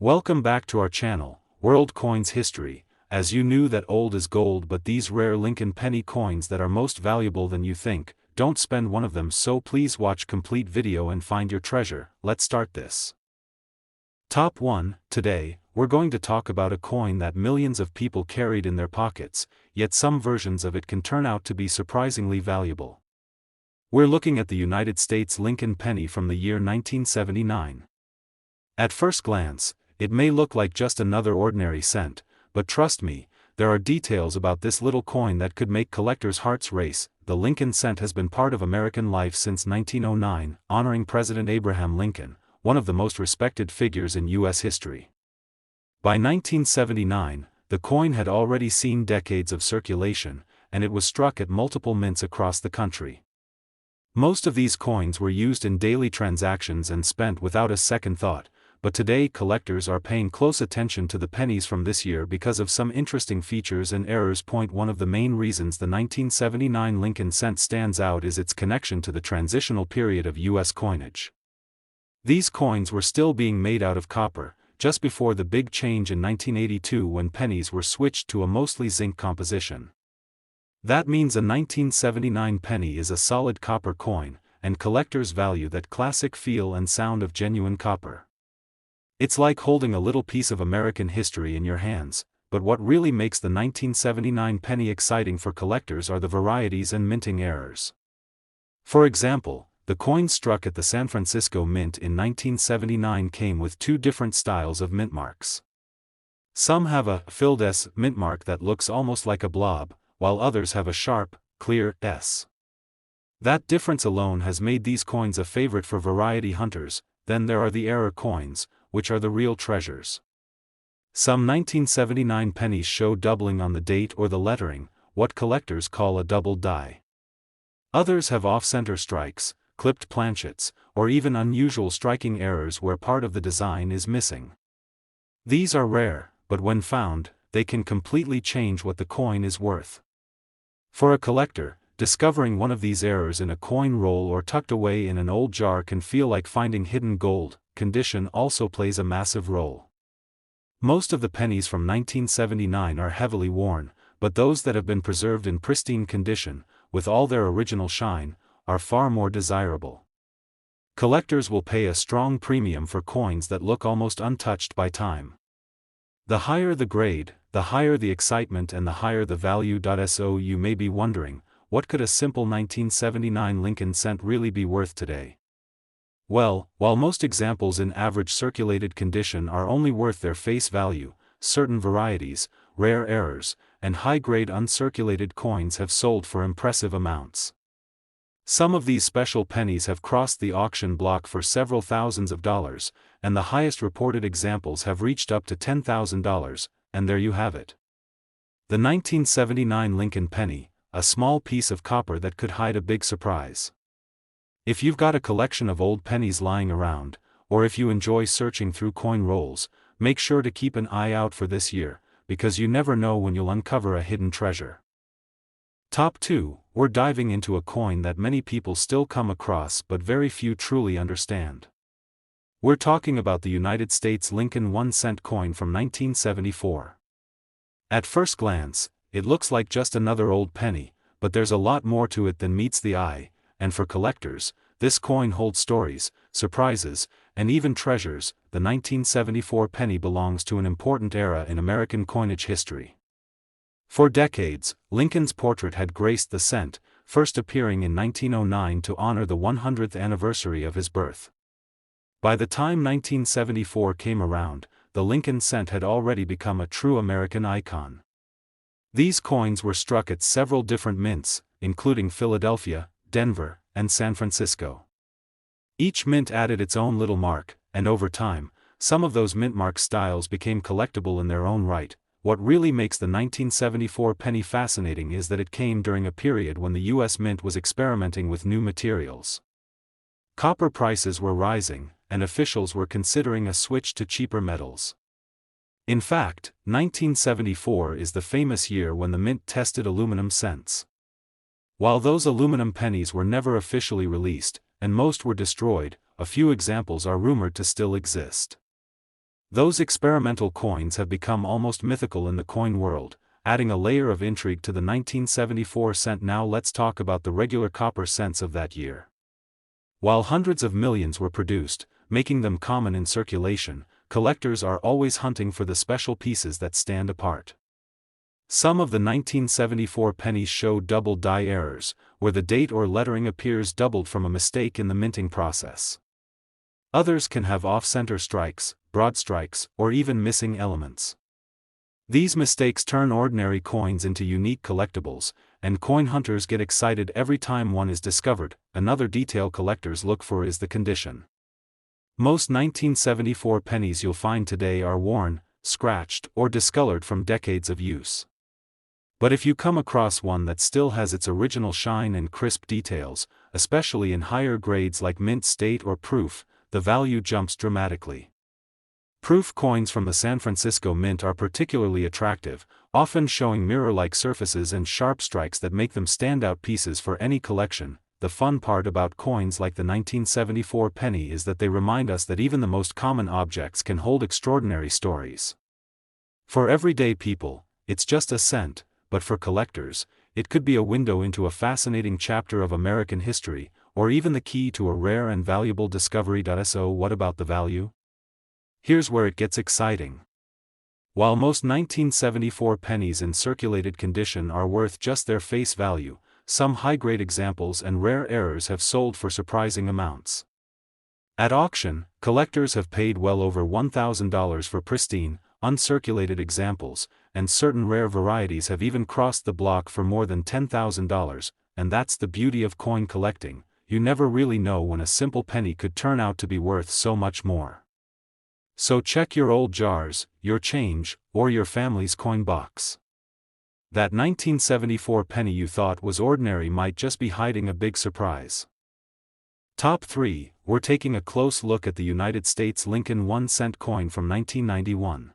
Welcome back to our channel, World Coins History. As you knew that old is gold, but these rare Lincoln penny coins that are most valuable than you think, don't spend one of them, so please watch complete video and find your treasure. Let's start this. Top 1. Today, we're going to talk about a coin that millions of people carried in their pockets, yet some versions of it can turn out to be surprisingly valuable. We're looking at the United States Lincoln penny from the year 1979. At first glance, it may look like just another ordinary cent, but trust me, there are details about this little coin that could make collectors' hearts race. The Lincoln cent has been part of American life since 1909, honoring President Abraham Lincoln, one of the most respected figures in U.S. history. By 1979, the coin had already seen decades of circulation, and it was struck at multiple mints across the country. Most of these coins were used in daily transactions and spent without a second thought, but today collectors are paying close attention to the pennies from this year because of some interesting features and errors. One of the main reasons the 1979 Lincoln cent stands out is its connection to the transitional period of U.S. coinage. These coins were still being made out of copper, just before the big change in 1982 when pennies were switched to a mostly zinc composition. That means a 1979 penny is a solid copper coin, and collectors value that classic feel and sound of genuine copper. It's like holding a little piece of American history in your hands, but what really makes the 1979 penny exciting for collectors are the varieties and minting errors. For example, the coin struck at the San Francisco Mint in 1979 came with two different styles of mint marks. Some have a filled S mint mark that looks almost like a blob, while others have a sharp, clear S. That difference alone has made these coins a favorite for variety hunters. Then there are the error coins, which are the real treasures. Some 1979 pennies show doubling on the date or the lettering, what collectors call a double die. Others have off-center strikes, clipped planchets, or even unusual striking errors where part of the design is missing. These are rare, but when found, they can completely change what the coin is worth. For a collector, discovering one of these errors in a coin roll or tucked away in an old jar can feel like finding hidden gold. Condition also plays a massive role. Most of the pennies from 1979 are heavily worn, but those that have been preserved in pristine condition, with all their original shine, are far more desirable. Collectors will pay a strong premium for coins that look almost untouched by time. The higher the grade, the higher the excitement and the higher the value. So you may be wondering, what could a simple 1979 Lincoln cent really be worth today? Well, while most examples in average circulated condition are only worth their face value, certain varieties, rare errors, and high-grade uncirculated coins have sold for impressive amounts. Some of these special pennies have crossed the auction block for several thousands of dollars, and the highest reported examples have reached up to $10,000, and there you have it. The 1979 Lincoln penny, a small piece of copper that could hide a big surprise. If you've got a collection of old pennies lying around, or if you enjoy searching through coin rolls, make sure to keep an eye out for this year, because you never know when you'll uncover a hidden treasure. Top 2, we're diving into a coin that many people still come across but very few truly understand. We're talking about the United States Lincoln 1-cent coin from 1974. At first glance, it looks like just another old penny, but there's a lot more to it than meets the eye. And for collectors, this coin holds stories, surprises, and even treasures. The 1974 penny belongs to an important era in American coinage history. For decades, Lincoln's portrait had graced the cent, first appearing in 1909 to honor the 100th anniversary of his birth. By the time 1974 came around, the Lincoln cent had already become a true American icon. These coins were struck at several different mints, including Philadelphia, Denver, and San Francisco. Each mint added its own little mark, and over time, some of those mint mark styles became collectible in their own right. What really makes the 1974 penny fascinating is that it came during a period when the U.S. Mint was experimenting with new materials. Copper prices were rising, and officials were considering a switch to cheaper metals. In fact, 1974 is the famous year when the mint tested aluminum cents. While those aluminum pennies were never officially released, and most were destroyed, a few examples are rumored to still exist. Those experimental coins have become almost mythical in the coin world, adding a layer of intrigue to the 1974 cent. Now let's talk about the regular copper cents of that year. While hundreds of millions were produced, making them common in circulation, collectors are always hunting for the special pieces that stand apart. Some of the 1974 pennies show double die errors, where the date or lettering appears doubled from a mistake in the minting process. Others can have off-center strikes, broad strikes, or even missing elements. These mistakes turn ordinary coins into unique collectibles, and coin hunters get excited every time one is discovered. Another detail collectors look for is the condition. Most 1974 pennies you'll find today are worn, scratched, or discolored from decades of use. But if you come across one that still has its original shine and crisp details, especially in higher grades like mint state or proof, the value jumps dramatically. Proof coins from the San Francisco Mint are particularly attractive, often showing mirror-like surfaces and sharp strikes that make them standout pieces for any collection. The fun part about coins like the 1974 penny is that they remind us that even the most common objects can hold extraordinary stories. For everyday people, it's just a cent, but for collectors, it could be a window into a fascinating chapter of American history, or even the key to a rare and valuable discovery. So what about the value? Here's where it gets exciting. While most 1974 pennies in circulated condition are worth just their face value, some high-grade examples and rare errors have sold for surprising amounts. At auction, collectors have paid well over $1,000 for pristine, uncirculated examples, and certain rare varieties have even crossed the block for more than $10,000, and that's the beauty of coin collecting. You never really know when a simple penny could turn out to be worth so much more. So check your old jars, your change, or your family's coin box. That 1974 penny you thought was ordinary might just be hiding a big surprise. Top 3, we're taking a close look at the United States Lincoln 1-cent coin from 1991.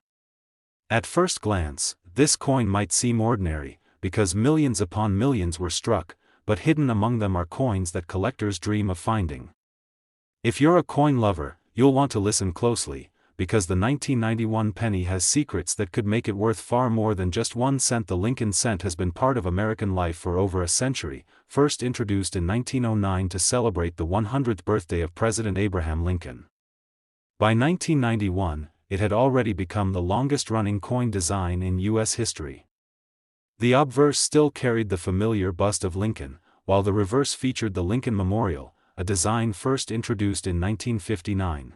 At first glance, this coin might seem ordinary, because millions upon millions were struck, but hidden among them are coins that collectors dream of finding. If you're a coin lover, you'll want to listen closely, because the 1991 penny has secrets that could make it worth far more than just 1 cent. The Lincoln cent has been part of American life for over a century, first introduced in 1909 to celebrate the 100th birthday of President Abraham Lincoln. By 1991, it had already become the longest-running coin design in U.S. history. The obverse still carried the familiar bust of Lincoln, while the reverse featured the Lincoln Memorial, a design first introduced in 1959.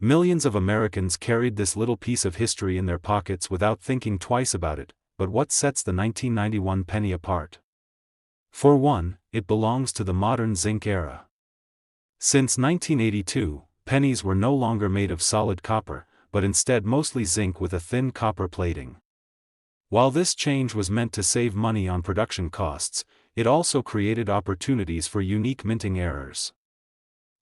Millions of Americans carried this little piece of history in their pockets without thinking twice about it. But what sets the 1991 penny apart? For one, it belongs to the modern zinc era. Since 1982, pennies were no longer made of solid copper, but instead mostly zinc with a thin copper plating. While this change was meant to save money on production costs, it also created opportunities for unique minting errors.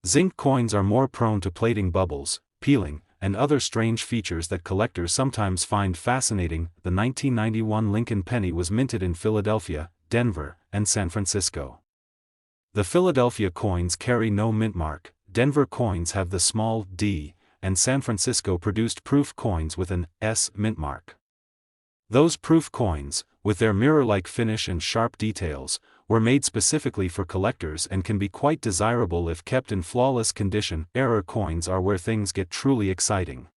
Zinc coins are more prone to plating bubbles, peeling, and other strange features that collectors sometimes find fascinating. The 1991 Lincoln penny was minted in Philadelphia, Denver, and San Francisco. The Philadelphia coins carry no mint mark, Denver coins have the small d, and San Francisco produced proof coins with an S mint mark. Those proof coins, with their mirror-like finish and sharp details, were made specifically for collectors and can be quite desirable if kept in flawless condition. Error coins are where things get truly exciting.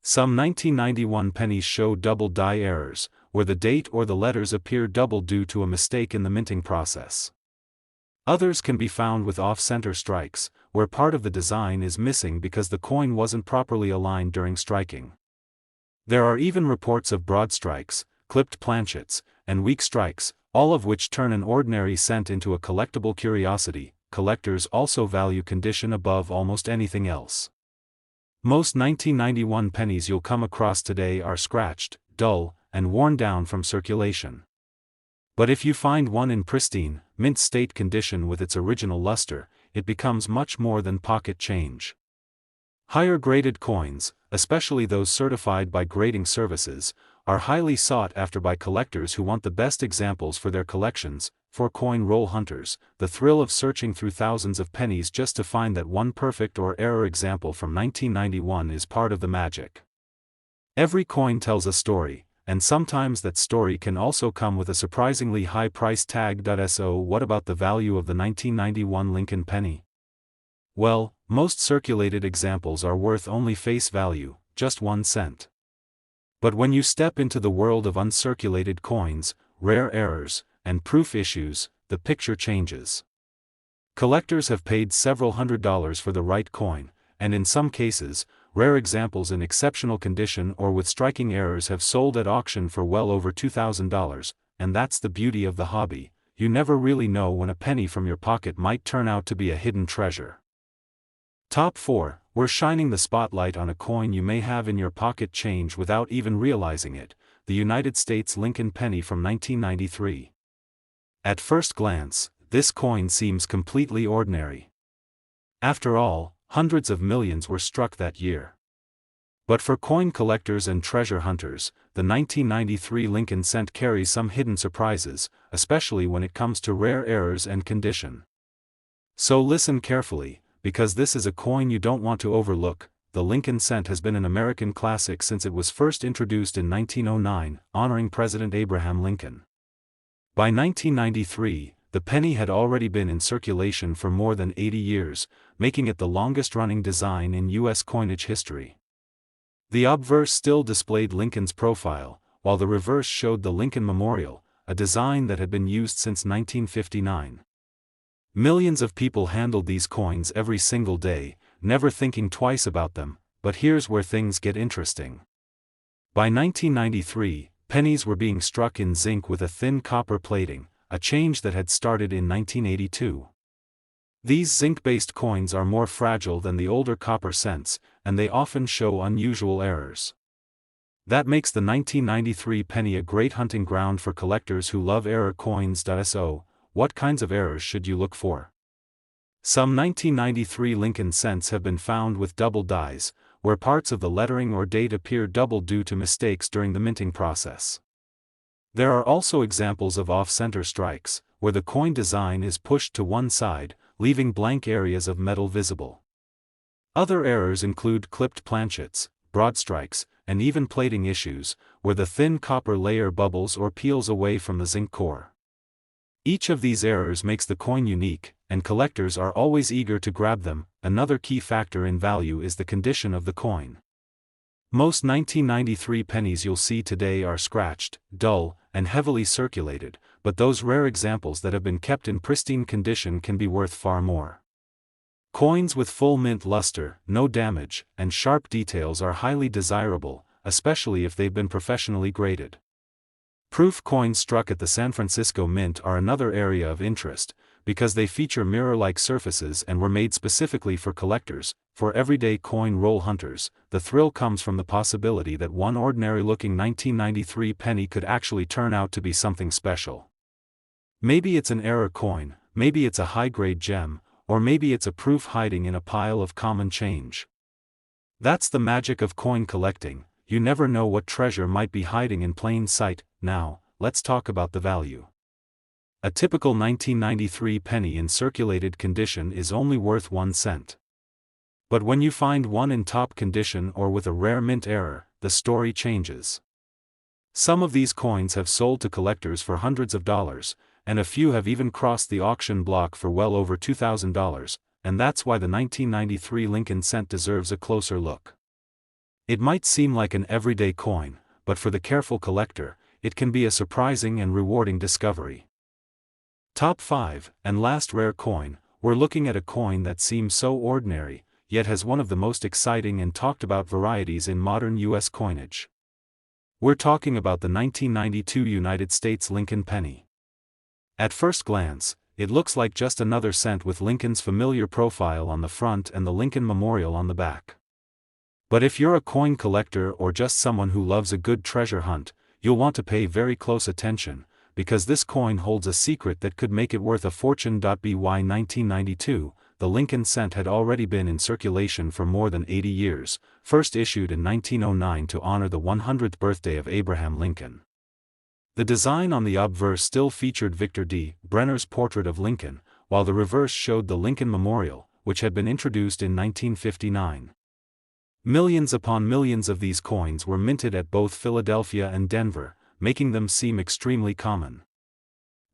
Some 1991 pennies show double die errors, where the date or the letters appear double due to a mistake in the minting process. Others can be found with off-center strikes, where part of the design is missing because the coin wasn't properly aligned during striking. There are even reports of broad strikes, clipped planchets, and weak strikes, all of which turn an ordinary cent into a collectible curiosity. Collectors also value condition above almost anything else. Most 1991 pennies you'll come across today are scratched, dull, and worn down from circulation. But if you find one in pristine, mint state condition with its original luster, it becomes much more than pocket change. Higher graded coins, especially those certified by grading services, are highly sought after by collectors who want the best examples for their collections. For coin roll hunters, the thrill of searching through thousands of pennies just to find that one perfect or error example from 1991 is part of the magic. Every coin tells a story, and sometimes that story can also come with a surprisingly high price tag. So what about the value of the 1991 Lincoln penny? Well, most circulated examples are worth only face value, just 1 cent. But when you step into the world of uncirculated coins, rare errors, and proof issues, the picture changes. Collectors have paid several $100s for the right coin, and in some cases, rare examples in exceptional condition or with striking errors have sold at auction for well over $2,000, and that's the beauty of the hobby. You never really know when a penny from your pocket might turn out to be a hidden treasure. Top 4. We're shining the spotlight on a coin you may have in your pocket change without even realizing it, the United States Lincoln penny from 1993. At first glance, this coin seems completely ordinary. After all, hundreds of millions were struck that year. But for coin collectors and treasure hunters, the 1993 Lincoln cent carries some hidden surprises, especially when it comes to rare errors and condition. So listen carefully, because this is a coin you don't want to overlook. The Lincoln cent has been an American classic since it was first introduced in 1909, honoring President Abraham Lincoln. By 1993, the penny had already been in circulation for more than 80 years, making it the longest-running design in U.S. coinage history. The obverse still displayed Lincoln's profile, while the reverse showed the Lincoln Memorial, a design that had been used since 1959. Millions of people handled these coins every single day, never thinking twice about them, but here's where things get interesting. By 1993, pennies were being struck in zinc with a thin copper plating, a change that had started in 1982. These zinc-based coins are more fragile than the older copper cents, and they often show unusual errors. That makes the 1993 penny a great hunting ground for collectors who love error coins. So, what kinds of errors should you look for? Some 1993 Lincoln cents have been found with double dies, where parts of the lettering or date appear double due to mistakes during the minting process. There are also examples of off-center strikes, where the coin design is pushed to one side, leaving blank areas of metal visible. Other errors include clipped planchets, broad strikes, and even plating issues, where the thin copper layer bubbles or peels away from the zinc core. Each of these errors makes the coin unique, and collectors are always eager to grab them. Another key factor in value is the condition of the coin. Most 1993 pennies you'll see today are scratched, dull, and heavily circulated, but those rare examples that have been kept in pristine condition can be worth far more. Coins with full mint luster, no damage, and sharp details are highly desirable, especially if they've been professionally graded. Proof coins struck at the San Francisco Mint are another area of interest, because they feature mirror-like surfaces and were made specifically for collectors. For everyday coin roll hunters, the thrill comes from the possibility that one ordinary-looking 1993 penny could actually turn out to be something special. Maybe it's an error coin, maybe it's a high-grade gem, or maybe it's a proof hiding in a pile of common change. That's the magic of coin collecting. You never know what treasure might be hiding in plain sight. Now, let's talk about the value. A typical 1993 penny in circulated condition is only worth 1 cent. But when you find one in top condition or with a rare mint error, the story changes. Some of these coins have sold to collectors for hundreds of dollars, and a few have even crossed the auction block for well over $2,000, and that's why the 1993 Lincoln cent deserves a closer look. It might seem like an everyday coin, but for the careful collector, it can be a surprising and rewarding discovery. Top 5, and last rare coin. We're looking at a coin that seems so ordinary, yet has one of the most exciting and talked about varieties in modern U.S. coinage. We're talking about the 1992 United States Lincoln penny. At first glance, it looks like just another cent with Lincoln's familiar profile on the front and the Lincoln Memorial on the back. But if you're a coin collector or just someone who loves a good treasure hunt, you'll want to pay very close attention, because this coin holds a secret that could make it worth a fortune. By 1992, the Lincoln cent had already been in circulation for more than 80 years, first issued in 1909 to honor the 100th birthday of Abraham Lincoln. The design on the obverse still featured Victor D. Brenner's portrait of Lincoln, while the reverse showed the Lincoln Memorial, which had been introduced in 1959. Millions upon millions of these coins were minted at both Philadelphia and Denver, making them seem extremely common.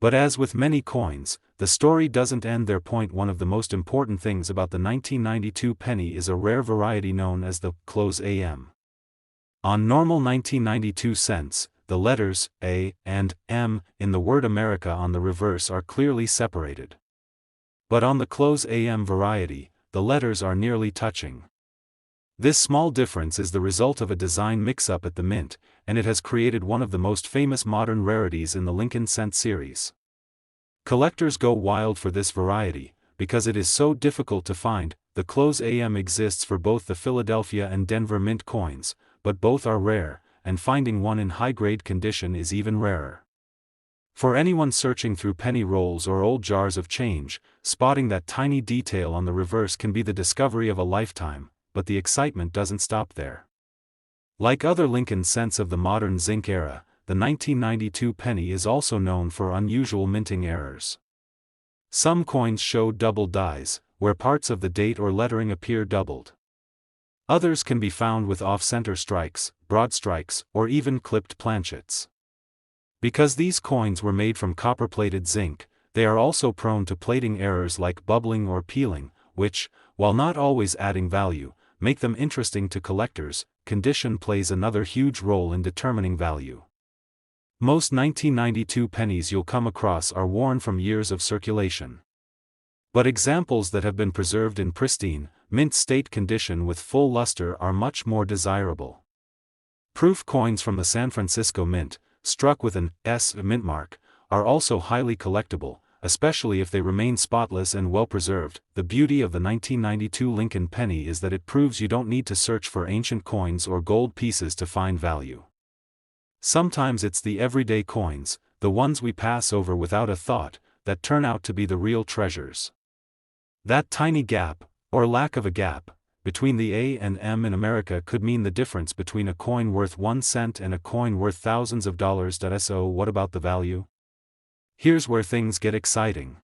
But as with many coins, the story doesn't end there. One of the most important things about the 1992 penny is a rare variety known as the close AM. On normal 1992 cents, the letters A and M in the word America on the reverse are clearly separated. But on the close AM variety, the letters are nearly touching. This small difference is the result of a design mix-up at the mint, and it has created one of the most famous modern rarities in the Lincoln cent series. Collectors go wild for this variety, because it is so difficult to find. The close AM exists for both the Philadelphia and Denver mint coins, but both are rare, and finding one in high-grade condition is even rarer. For anyone searching through penny rolls or old jars of change, spotting that tiny detail on the reverse can be the discovery of a lifetime, but the excitement doesn't stop there. Like other Lincoln cents of the modern zinc era, the 1992 penny is also known for unusual minting errors. Some coins show double dies, where parts of the date or lettering appear doubled. Others can be found with off-center strikes, broad strikes, or even clipped planchets. Because these coins were made from copper-plated zinc, they are also prone to plating errors like bubbling or peeling, which, while not always adding value, make them interesting to collectors. Condition plays another huge role in determining value. Most 1992 pennies you'll come across are worn from years of circulation. But examples that have been preserved in pristine, mint state condition with full luster are much more desirable. Proof coins from the San Francisco Mint, struck with an S mint mark, are also highly collectible, especially if they remain spotless and well preserved. The beauty of the 1992 Lincoln penny is that it proves you don't need to search for ancient coins or gold pieces to find value. Sometimes it's the everyday coins, the ones we pass over without a thought, that turn out to be the real treasures. That tiny gap, or lack of a gap, between the A and M in America could mean the difference between a coin worth 1 cent and a coin worth thousands of dollars. So what about the value? Here's where things get exciting.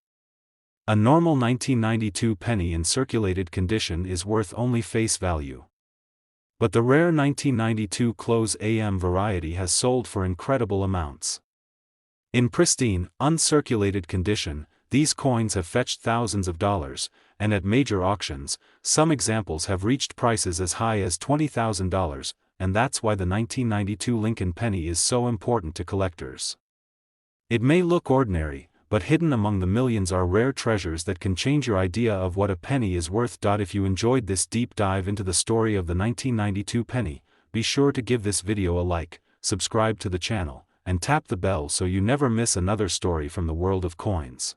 A normal 1992 penny in circulated condition is worth only face value. But the rare 1992 close AM variety has sold for incredible amounts. In pristine, uncirculated condition, these coins have fetched thousands of dollars, and at major auctions, some examples have reached prices as high as $20,000, and that's why the 1992 Lincoln penny is so important to collectors. It may look ordinary, but hidden among the millions are rare treasures that can change your idea of what a penny is worth. If you enjoyed this deep dive into the story of the 1992 penny, be sure to give this video a like, subscribe to the channel, and tap the bell so you never miss another story from the world of coins.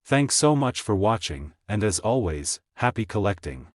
Thanks so much for watching, and as always, happy collecting.